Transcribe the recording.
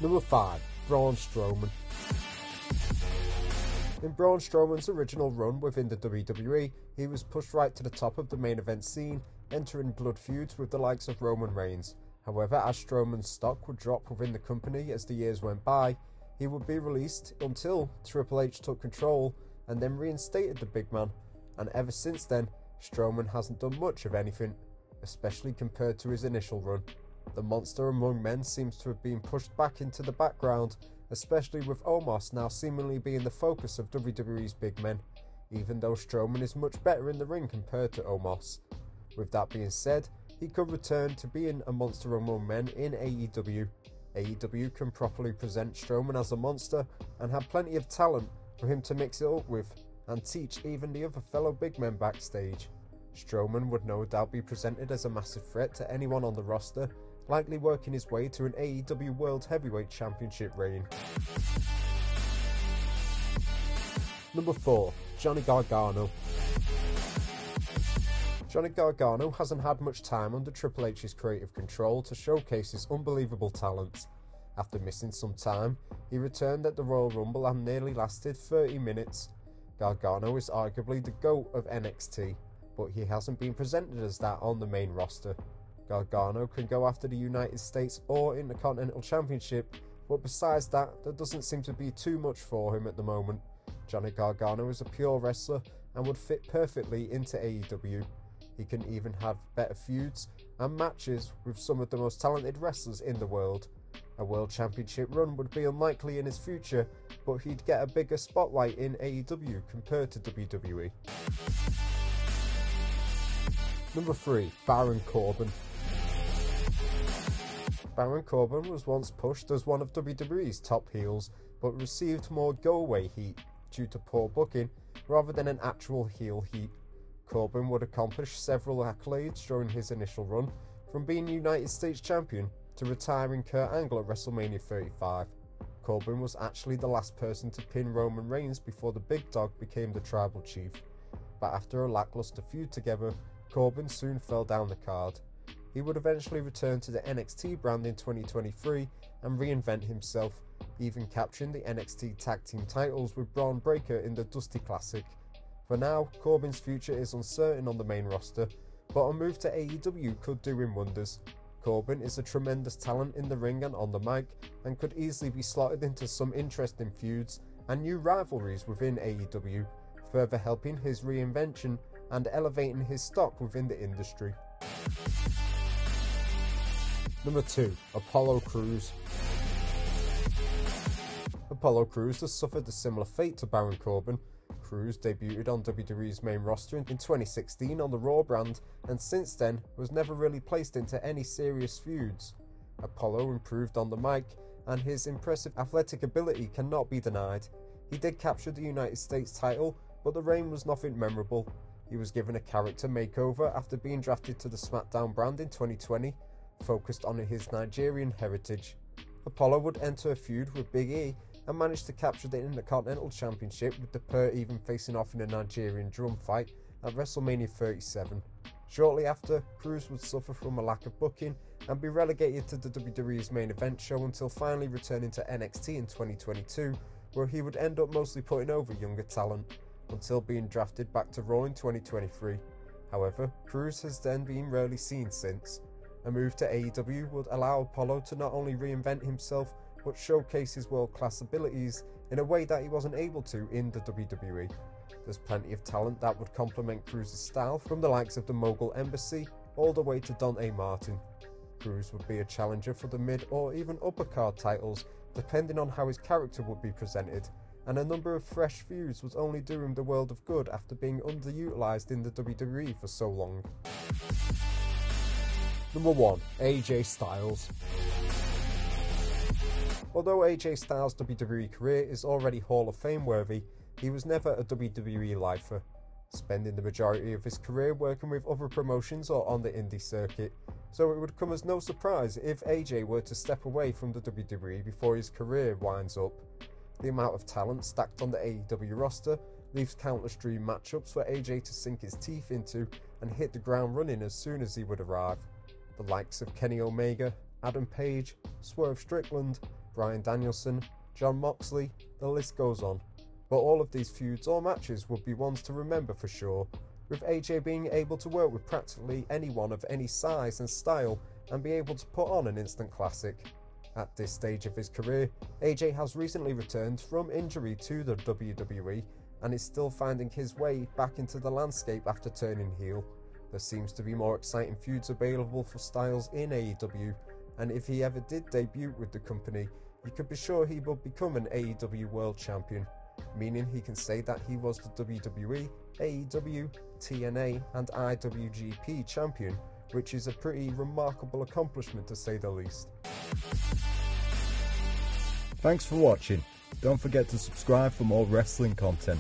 Number 5. Braun Strowman. In Braun Strowman's original run within the WWE, he was pushed right to the top of the main event scene, entering blood feuds with the likes of Roman Reigns. However, as Strowman's stock would drop within the company as the years went by, he would be released until Triple H took control and then reinstated the big man, and ever since then, Strowman hasn't done much of anything, especially compared to his initial run. The monster among men seems to have been pushed back into the background, especially with Omos now seemingly being the focus of WWE's big men, even though Strowman is much better in the ring compared to Omos. With that being said, he could return to being a monster among men in AEW. AEW can properly present Strowman as a monster and have plenty of talent for him to mix it up with and teach even the other fellow big men backstage. Strowman would no doubt be presented as a massive threat to anyone on the roster, likely working his way to an AEW World Heavyweight Championship reign. Number 4. Johnny Gargano. Johnny Gargano hasn't had much time under Triple H's creative control to showcase his unbelievable talents. After missing some time, he returned at the Royal Rumble and nearly lasted 30 minutes. Gargano is arguably the GOAT of NXT, but he hasn't been presented as that on the main roster. Gargano can go after the United States or Intercontinental Championship, but besides that, there doesn't seem to be too much for him at the moment. Johnny Gargano is a pure wrestler and would fit perfectly into AEW. He can even have better feuds and matches with some of the most talented wrestlers in the world. A World Championship run would be unlikely in his future, but he'd get a bigger spotlight in AEW compared to WWE. Number 3. Baron Corbin. Baron Corbin was once pushed as one of WWE's top heels, but received more go-away heat due to poor booking rather than an actual heel heat. Corbin would accomplish several accolades during his initial run, from being United States Champion to retiring Kurt Angle at WrestleMania 35. Corbin was actually the last person to pin Roman Reigns before the Big Dog became the Tribal Chief. But after a lackluster feud together, Corbin soon fell down the card. He would eventually return to the NXT brand in 2023 and reinvent himself, even capturing the NXT Tag Team titles with Braun Breaker in the Dusty Classic. For now, Corbin's future is uncertain on the main roster, but a move to AEW could do him wonders. Corbin is a tremendous talent in the ring and on the mic, and could easily be slotted into some interesting feuds and new rivalries within AEW, further helping his reinvention and elevating his stock within the industry. Number 2. Apollo Crews. Apollo Crews has suffered a similar fate to Baron Corbin. Crews debuted on WWE's main roster in 2016 on the Raw brand, and since then was never really placed into any serious feuds. Apollo improved on the mic, and his impressive athletic ability cannot be denied. He did capture the United States title, but the reign was nothing memorable. He was given a character makeover after being drafted to the SmackDown brand in 2020, focused on his Nigerian heritage. Apollo would enter a feud with Big E and managed to capture the Intercontinental Championship, with the pair even facing off in a Nigerian drum fight at WrestleMania 37. Shortly after, Crews would suffer from a lack of booking and be relegated to the WWE's main event show until finally returning to NXT in 2022, where he would end up mostly putting over younger talent, until being drafted back to Raw in 2023. However, Crews has then been rarely seen since. A move to AEW would allow Apollo to not only reinvent himself, but showcase his world-class abilities in a way that he wasn't able to in the WWE. There's plenty of talent that would complement Crews' style, from the likes of the Mogul Embassy all the way to Dante Martin. Crews would be a challenger for the mid or even upper card titles, depending on how his character would be presented, and a number of fresh feuds would only do him the world of good after being underutilised in the WWE for so long. Number 1. AJ Styles. Although AJ Styles' WWE career is already Hall of Fame worthy, he was never a WWE lifer, spending the majority of his career working with other promotions or on the indie circuit, so it would come as no surprise if AJ were to step away from the WWE before his career winds up. The amount of talent stacked on the AEW roster leaves countless dream matchups for AJ to sink his teeth into and hit the ground running as soon as he would arrive. The likes of Kenny Omega, Adam Page, Swerve Strickland, Bryan Danielson, Jon Moxley, the list goes on. But all of these feuds or matches would be ones to remember for sure, with AJ being able to work with practically anyone of any size and style and be able to put on an instant classic. At this stage of his career, AJ has recently returned from injury to the WWE and is still finding his way back into the landscape after turning heel. There seems to be more exciting feuds available for Styles in AEW, and if he ever did debut with the company, you could be sure he will become an AEW World Champion, meaning he can say that he was the WWE, AEW, TNA and IWGP Champion, which is a pretty remarkable accomplishment to say the least. Thanks for watching. Don't forget to subscribe for more wrestling content.